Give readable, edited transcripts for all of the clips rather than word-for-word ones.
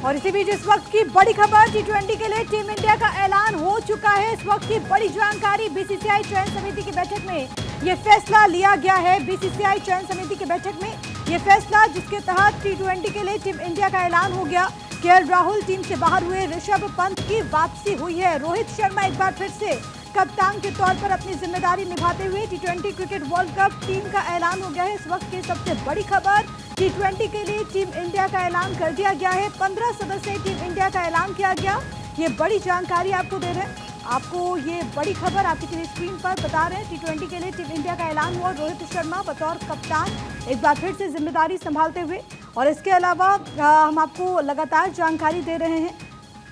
और इसी बीच इस वक्त की बड़ी खबर, टी20 के लिए टीम इंडिया का ऐलान हो चुका है। इस वक्त की बड़ी जानकारी, बीसीसीआई चयन समिति की बैठक में ये फैसला लिया गया है। बीसीसीआई चयन समिति की बैठक में ये फैसला, जिसके तहत टी20 के लिए टीम इंडिया का ऐलान हो गया। केएल राहुल टीम से बाहर हुए, ऋषभ पंत की वापसी हुई है। रोहित शर्मा एक बार फिर से कप्तान के तौर पर अपनी जिम्मेदारी निभाते हुए टी20 क्रिकेट वर्ल्ड कप टीम का ऐलान हो गया है। इस वक्त की सबसे बड़ी खबर, टी20 के लिए टीम इंडिया का ऐलान कर दिया गया है। 15 सदस्यीय टीम इंडिया का ऐलान किया गया। ये बड़ी जानकारी आपको दे रहे हैं, आपको ये बड़ी खबर आपकी टीवी स्क्रीन पर बता रहे हैं। टी20 के लिए टीम इंडिया का ऐलान हुआ। रोहित शर्मा बतौर कप्तान एक बार फिर से जिम्मेदारी संभालते हुए, और इसके अलावा हम आपको लगातार जानकारी दे रहे हैं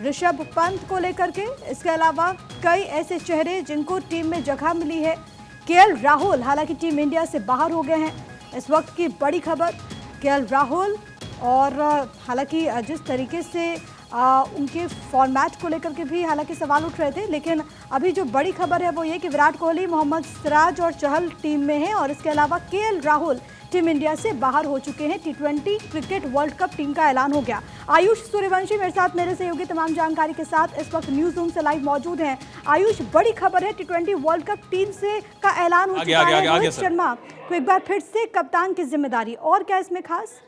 ऋषभ पंत को लेकर के। इसके अलावा कई ऐसे चेहरे जिनको टीम में जगह मिली है। केएल राहुल हालांकि टीम इंडिया से बाहर हो गए हैं। इस वक्त की बड़ी खबर, केएल राहुल, और हालांकि जिस तरीके से उनके फॉर्मेट को लेकर के भी हालांकि सवाल उठ रहे थे, लेकिन अभी जो बड़ी खबर है वो ये कि विराट कोहली, मोहम्मद सिराज और चहल टीम में हैं, और इसके अलावा केएल राहुल टीम इंडिया से बाहर हो चुके हैं। टी20 क्रिकेट वर्ल्ड कप टीम का ऐलान हो गया। आयुष सूर्यवंशी मेरे साथ, मेरे सहयोगी तमाम जानकारी के साथ इस वक्त न्यूज रूम से लाइव मौजूद हैं। आयुष, बड़ी खबर है, टी20 वर्ल्ड कप टीम से का ऐलान हो चुका है। रोहित शर्मा को एक बार फिर से कप्तान की जिम्मेदारी, और क्या इसमें खास?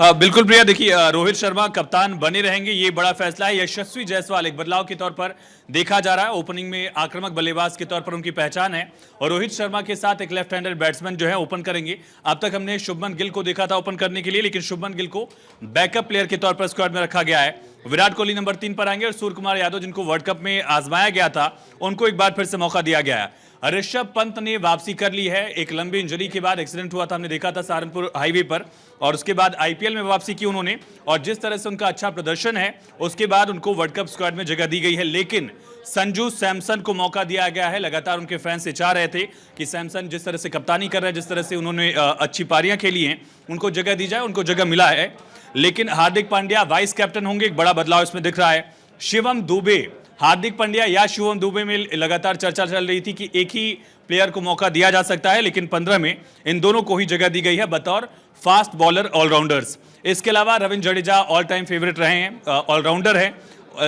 बिल्कुल प्रिया, देखिए रोहित शर्मा कप्तान बने रहेंगे, ये बड़ा फैसला है। यशस्वी जायसवाल एक बदलाव के तौर पर देखा जा रहा है। ओपनिंग में आक्रामक बल्लेबाज के तौर पर उनकी पहचान है, और रोहित शर्मा के साथ एक लेफ्ट हैंडर बैट्समैन जो है ओपन करेंगे। अब तक हमने शुभमन गिल को देखा था ओपन करने के लिए, लेकिन शुभमन गिल को बैकअप प्लेयर के तौर पर स्क्वाड में रखा गया है। विराट कोहली नंबर 3 पर आएंगे, और सूर्य कुमार यादव, जिनको वर्ल्ड कप में आजमाया गया था, उनको एक बार फिर से मौका दिया गया है। ऋषभ पंत ने वापसी कर ली है। एक लंबी इंजरी के बाद एक्सीडेंट हुआ था, हमने देखा था सहारनपुर हाईवे पर, और उसके बाद आईपीएल में वापसी की उन्होंने, और जिस तरह से उनका अच्छा प्रदर्शन है उसके बाद उनको वर्ल्ड कप स्क्वाड में जगह दी गई है। लेकिन संजू सैमसन को मौका दिया गया है। लगातार उनके फैंस चाह रहे थे कि सैमसन जिस तरह से कप्तानी कर रहे हैं, जिस तरह से उन्होंने अच्छी पारियां खेली हैं, उनको जगह दी जाए। उनको जगह मिला है, लेकिन हार्दिक पांड्या वाइस कैप्टन होंगे। एक बड़ा बदलाव इसमें दिख रहा है। शिवम दुबे, हार्दिक पांड्या या शिवम दुबे में लगातार चर्चा चल रही थी कि एक ही प्लेयर को मौका दिया जा सकता है, लेकिन 15 में इन दोनों को ही जगह दी गई है बतौर फास्ट बॉलर ऑलराउंडर्स। इसके अलावा Ravindra Jadeja all time favourite रहे हैं, ऑलराउंडर है,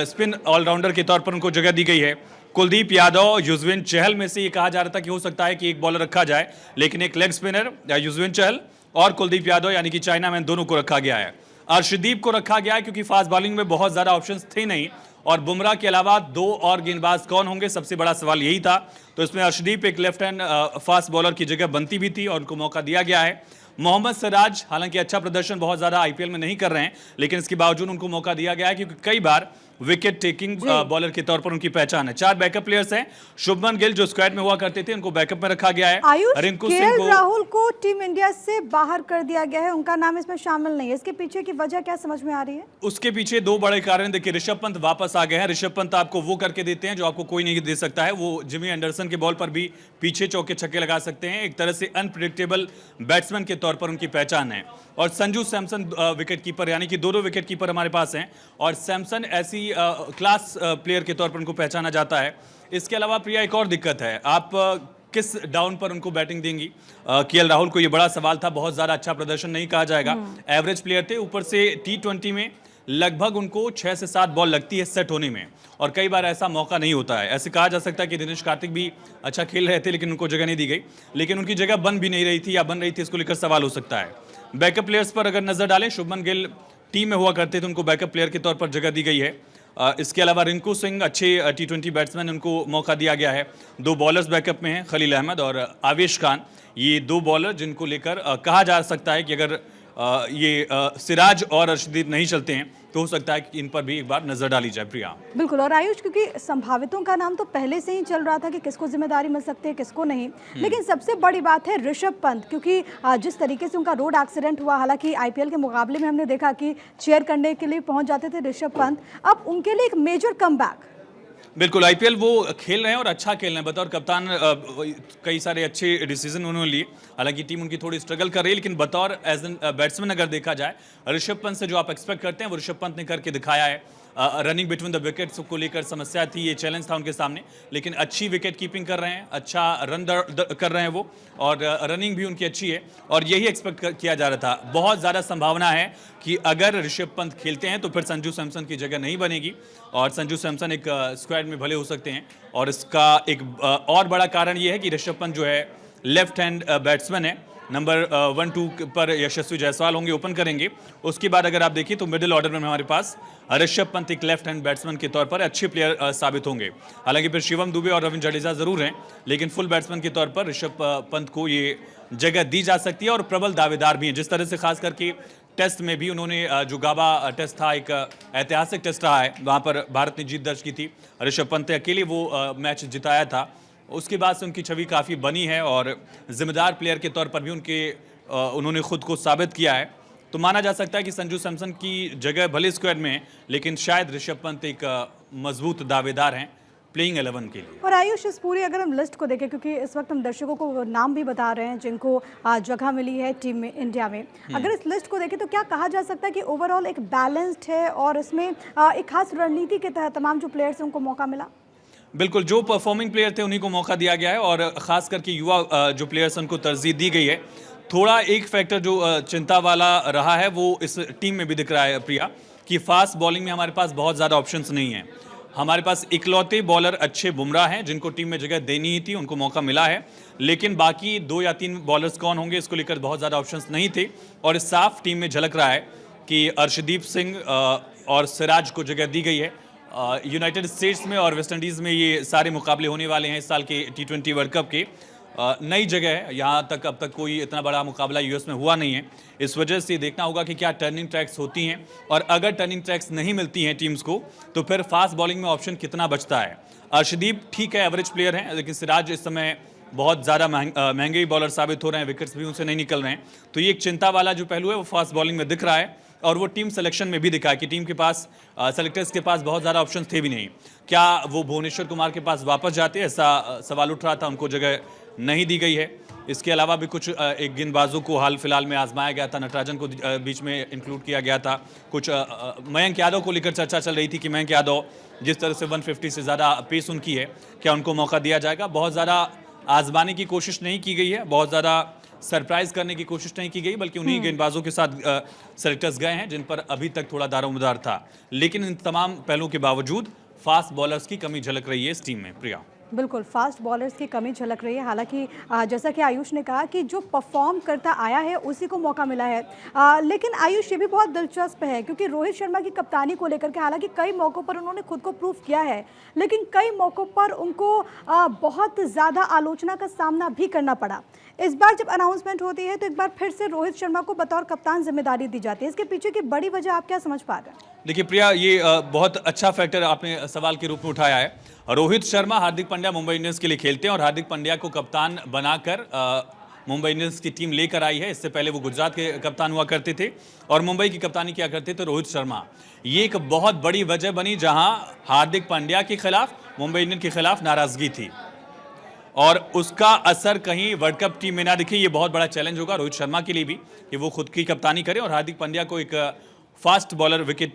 स्पिन ऑलराउंडर के तौर पर उनको जगह दी गई है। कुलदीप यादव, युजवेंद्र चहल में से ये कहा जा रहा था कि हो सकता है कि एक बॉलर रखा जाए, लेकिन एक लेग स्पिनर युजवेंद्र चहल और कुलदीप यादव यानी कि चाइना मैन दोनों को रखा गया है। अर्शदीप को रखा गया है क्योंकि फास्ट बॉलिंग में बहुत ज्यादा ऑप्शंस थे नहीं, और बुमराह के अलावा 2 और गेंदबाज कौन होंगे, सबसे बड़ा सवाल यही था। तो इसमें अर्शदीप एक लेफ्ट हैंड फास्ट बॉलर की जगह बनती भी थी, और उनको मौका दिया गया है। मोहम्मद सिराज हालांकि अच्छा प्रदर्शन बहुत ज्यादा आईपीएल में नहीं कर रहे हैं, लेकिन इसके बावजूद उनको मौका दिया गया है क्योंकि कई बार विकेट टेकिंग बॉलर के तौर पर उनकी पहचान है। 4 बैकअप प्लेयर्स हैं। शुभमन गिल जो स्क्वाड में हुआ करते थे, उनको बैकअप में रखा गया है। रिंकू सिंह को, राहुल को टीम इंडिया से बाहर कर दिया गया है, उनका नाम इसमें शामिल नहीं है। इसके पीछे की वजह क्या समझ में आ रही है? उसके पीछे 2 बड़े कारण। देखिए, ऋषभ पंत वापस आ गए हैं। ऋषभ पंत आपको वो करके देते हैं जो आपको कोई नहीं दे सकता है। वो जिमी एंडरसन के बॉल पर भी पीछे चौके छक्के लगा सकते हैं। एक तरह से अनप्रिडिक्टेबल बैट्समैन के तौर पर उनकी पहचान है। और संजू सैमसन विकेट कीपर, यानी कि 2 विकेट कीपर हमारे पास हैं, और सैमसन ऐसी क्लास प्लेयर के तौर पर उनको पहचाना जाता है। इसके अलावा प्रिया एक और दिक्कत है, आप किस डाउन पर उनको बैटिंग देंगी? केएल राहुल को ये बड़ा सवाल था। बहुत ज्यादा अच्छा प्रदर्शन नहीं कहा जाएगा, एवरेज प्लेयर थे। ऊपर से टी20 में लगभग उनको 6 से 7 बॉल लगती है सेट होने में, और कई बार ऐसा मौका नहीं होता है। ऐसे कहा जा सकता है कि दिनेश कार्तिक भी अच्छा खेल रहे थे, लेकिन उनको जगह नहीं दी गई। लेकिन उनकी जगह बन भी नहीं रही थी, या बन रही थी, इसको लेकर सवाल हो सकता है। बैकअप प्लेयर्स पर अगर नजर डालें, शुभमन गिल टीम में हुआ करते थे, उनको बैकअप प्लेयर के तौर पर जगह दी गई है। इसके अलावा रिंकू सिंह अच्छे टी20 बैट्समैन, उनको मौका दिया गया है। 2 बॉलर्स बैकअप में हैं, खलील अहमद और आवेश खान। ये 2 बॉलर जिनको लेकर कहा जा सकता है कि अगर ये सिराज और अर्शदीप नहीं चलते हैं तो हो सकता है कि इन पर भी एक बार नजर डाली जाए। प्रिया, बिल्कुल। और आयुष, क्योंकि संभावितों का नाम तो पहले से ही चल रहा था कि किसको जिम्मेदारी मिल सकती है, किसको नहीं, लेकिन सबसे बड़ी बात है ऋषभ पंत, क्योंकि जिस तरीके से उनका रोड एक्सीडेंट हुआ, हालांकि आईपीएल के मुकाबले में हमने देखा कि चेयर करने के लिए पहुंच जाते थे ऋषभ पंत, अब उनके लिए एक मेजर कमबैक। बिल्कुल, आईपीएल वो खेल रहे हैं और अच्छा खेल रहे हैं। बतौर कप्तान कई सारे अच्छे डिसीजन उन्होंने लिए। हालांकि टीम उनकी थोड़ी स्ट्रगल कर रही है, लेकिन बतौर एज एन बैट्समैन अगर देखा जाए, ऋषभ पंत से जो आप एक्सपेक्ट करते हैं वो ऋषभ पंत ने करके दिखाया है। रनिंग बिटवीन द विकेट्स को लेकर समस्या थी, ये चैलेंज था उनके सामने, लेकिन अच्छी विकेट कीपिंग कर रहे हैं, अच्छा रन कर रहे हैं वो, और रनिंग भी उनकी अच्छी है, और यही एक्सपेक्ट किया जा रहा था। बहुत ज़्यादा संभावना है कि अगर ऋषभ पंत खेलते हैं तो फिर संजू सैमसन की जगह नहीं बनेगी, और संजू सैमसन एक स्क्वाड में भले हो सकते हैं, और इसका एक और बड़ा कारण ये है कि ऋषभ पंत जो है लेफ्ट हैंड बैट्समैन है। नंबर 1-2 पर यशस्वी जायसवाल होंगे, ओपन करेंगे। उसके बाद अगर आप देखिए तो मिडिल ऑर्डर में हमारे पास ऋषभ पंत एक लेफ्ट हैंड बैट्समैन के तौर पर अच्छे प्लेयर साबित होंगे। हालांकि फिर शिवम दुबे और रविंद्र जडेजा जरूर हैं, लेकिन फुल बैट्समैन के तौर पर ऋषभ पंत को ये जगह दी जा सकती है, और प्रबल दावेदार भी हैं। जिस तरह से खास करके टेस्ट में भी उन्होंने जो गाबा टेस्ट था, एक ऐतिहासिक टेस्ट रहा है, वहाँ पर भारत ने जीत दर्ज की थी, ऋषभ पंत ने अकेले वो मैच जिताया था। उसके बाद से उनकी छवि काफ़ी बनी है, और जिम्मेदार प्लेयर के तौर पर भी उन्होंने खुद को साबित किया है। तो माना जा सकता है कि संजू सैमसन की जगह भले स्क्वाड में है, लेकिन शायद ऋषभ पंत एक मजबूत दावेदार हैं प्लेइंग 11 के लिए। और आयुष, इस पूरी अगर हम लिस्ट को देखें, क्योंकि इस वक्त हम दर्शकों को नाम भी बता रहे हैं जिनको जगह मिली है टीम में, इंडिया में, अगर इस लिस्ट को देखें तो क्या कहा जा सकता है कि ओवरऑल एक बैलेंस्ड है, और इसमें एक खास रणनीति के तहत तमाम जो प्लेयर्स हैं उनको मौका मिला? बिल्कुल, जो परफॉर्मिंग प्लेयर थे उन्हीं को मौका दिया गया है, और खास करके युवा जो प्लेयर्स उनको तरजीह दी गई है। थोड़ा एक फैक्टर जो चिंता वाला रहा है वो इस टीम में भी दिख रहा है प्रिया, कि फास्ट बॉलिंग में हमारे पास बहुत ज़्यादा ऑप्शंस नहीं हैं। हमारे पास इकलौते बॉलर अच्छे बुमराह हैं, जिनको टीम में जगह देनी ही थी, उनको मौका मिला है, लेकिन बाकी 2 या 3 बॉलर्स कौन होंगे इसको लेकर बहुत ज़्यादा ऑप्शंस नहीं थे, और इस साफ टीम में झलक रहा है कि अर्शदीप सिंह और सिराज को जगह दी गई है। यूनाइटेड स्टेट्स में और वेस्ट इंडीज़ में ये सारे मुकाबले होने वाले हैं इस साल के T20 वर्ल्ड कप के। नई जगह है, यहाँ तक अब तक कोई इतना बड़ा मुकाबला यूएस में हुआ नहीं है, इस वजह से देखना होगा कि क्या टर्निंग ट्रैक्स होती हैं, और अगर टर्निंग ट्रैक्स नहीं मिलती हैं टीम्स को तो फिर फास्ट बॉलिंग में ऑप्शन कितना बचता है। अर्शदीप ठीक है, एवरेज प्लेयर हैं, लेकिन सिराज इस समय बहुत ज़्यादा महंगे बॉलर साबित हो रहे हैं, विकेट्स भी उनसे नहीं निकल रहे हैं, तो ये एक चिंता वाला जो पहलू है वो फास्ट बॉलिंग में दिख रहा है, और वो टीम सिलेक्शन में भी दिखा है कि टीम के पास सेलेक्टर्स के पास बहुत ज़्यादा ऑप्शंस थे भी नहीं। क्या वो भुवनेश्वर कुमार के पास वापस जाते, ऐसा सवाल उठ रहा था, उनको जगह नहीं दी गई है। इसके अलावा भी कुछ एक गेंदबाजों को हाल फिलहाल में आजमाया गया था, नटराजन को बीच में इंक्लूड किया गया था, कुछ मयंक यादव को लेकर चर्चा चल रही थी कि मयंक यादव जिस तरह से 150 से ज़्यादा पेस उनकी है, क्या उनको मौका दिया जाएगा। बहुत ज़्यादा आजमाने की कोशिश नहीं की गई है, बहुत ज़्यादा सरप्राइज करने की कोशिश नहीं की गई, बल्कि उन्हीं गेंदबाजों के साथ सेलेक्टर्स गए हैं जिन पर अभी तक थोड़ा दारोमदार था। लेकिन इन तमाम पहलुओं के बावजूद फास्ट बॉलर्स की कमी झलक रही है इस टीम में प्रिया। बिल्कुल, फास्ट बॉलर्स की कमी झलक रही है। हालांकि जैसा कि आयुष ने कहा कि जो परफॉर्म करता आया है उसी को मौका मिला है, लेकिन आयुष ये भी बहुत दिलचस्प है क्योंकि रोहित शर्मा की कप्तानी को लेकर के हालांकि कई मौक़ों पर उन्होंने खुद को प्रूव किया है, लेकिन कई मौक़ों पर उनको बहुत ज़्यादा आलोचना का सामना भी करना पड़ा। इस बार जब अनाउंसमेंट होती है तो एक बार फिर से रोहित शर्मा को बतौर कप्तान जिम्मेदारी दी जाती है, इसके पीछे की बड़ी वजह आप क्या समझ पा रहे हैं? देखिए प्रिया, ये बहुत अच्छा फैक्टर आपने सवाल के रूप में उठाया है। रोहित शर्मा, हार्दिक पांड्या मुंबई इंडियंस के लिए खेलते हैं, और हार्दिक पांड्या को कप्तान बनाकर मुंबई इंडियंस की टीम लेकर आई है। इससे पहले वो गुजरात के कप्तान हुआ करते थे, और मुंबई की कप्तानी किया करते थे रोहित शर्मा। ये एक बहुत बड़ी वजह बनी जहां हार्दिक पांड्या के खिलाफ मुंबई इंडियंस के खिलाफ नाराजगी थी, और उसका असर कहीं वर्ल्ड कप टीम में ना दिखे। ये बहुत बड़ा चैलेंज होगा रोहित शर्मा के लिए भी कि वो खुद की कप्तानी करें, और हार्दिक पांड्या को एक fast bowler, wicket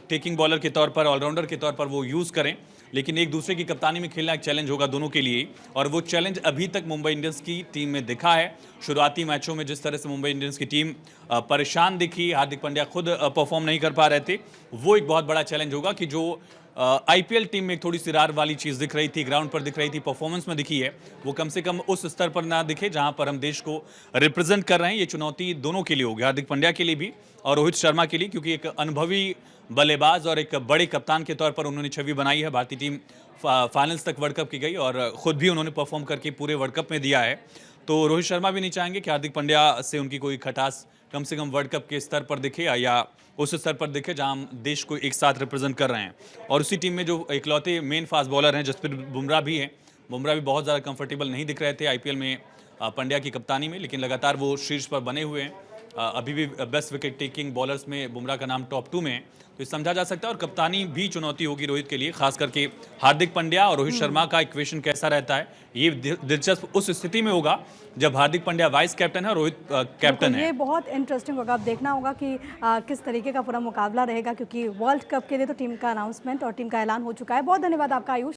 taking bowler के तौर पर, ऑलराउंडर के तौर पर वो यूज़ करें। लेकिन एक दूसरे की कप्तानी में खेलना एक चैलेंज होगा दोनों के लिए, और वो चैलेंज अभी तक मुंबई इंडियंस की टीम में दिखा है। शुरुआती मैचों में जिस तरह से मुंबई इंडियंस की टीम परेशान दिखी, हार्दिक पांड्या खुद परफॉर्म नहीं कर पा रहे थे, वो एक बहुत बड़ा चैलेंज होगा कि जो आईपीएल टीम में एक थोड़ी सी रार वाली चीज़ दिख रही थी, ग्राउंड पर दिख रही थी, परफॉर्मेंस में दिखी है, वो कम से कम उस स्तर पर ना दिखे जहां पर हम देश को रिप्रेजेंट कर रहे हैं। ये चुनौती दोनों के लिए होगी, हार्दिक पांड्या के लिए भी और रोहित शर्मा के लिए, क्योंकि एक अनुभवी बल्लेबाज और एक बड़े कप्तान के तौर पर उन्होंने छवि बनाई है। भारतीय टीम फाइनल्स तक वर्ल्ड कप की गई, और खुद भी उन्होंने परफॉर्म करके पूरे वर्ल्ड कप में दिया है। तो रोहित शर्मा भी नहीं चाहेंगे कि हार्दिक पांड्या से उनकी कोई खटास कम से कम वर्ल्ड कप के स्तर पर दिखे, या उस स्तर पर दिखे जहां हम देश को एक साथ रिप्रेजेंट कर रहे हैं। और उसी टीम में जो इकलौते मेन फास्ट बॉलर हैं, जसप्रीत बुमराह भी हैं, बुमराह भी बहुत ज़्यादा कंफर्टेबल नहीं दिख रहे थे आईपीएल में पांड्या की कप्तानी में, लेकिन लगातार वो शीर्ष पर बने हुए हैं। अभी भी बेस्ट विकेट टेकिंग बॉलर्स में बुमराह का नाम टॉप 2 में है, तो ये समझा जा सकता है। और कप्तानी भी चुनौती होगी रोहित के लिए, खास करके हार्दिक पांड्या और रोहित शर्मा का इक्वेशन कैसा रहता है, ये दिलचस्प उस स्थिति में होगा जब हार्दिक पांड्या वाइस कैप्टन है और रोहित कैप्टन है। ये बहुत इंटरेस्टिंग होगा, अब देखना होगा कि किस तरीके का पूरा मुकाबला रहेगा, क्योंकि वर्ल्ड कप के लिए तो टीम का अनाउंसमेंट और टीम का ऐलान हो चुका है। बहुत धन्यवाद आपका आयुष।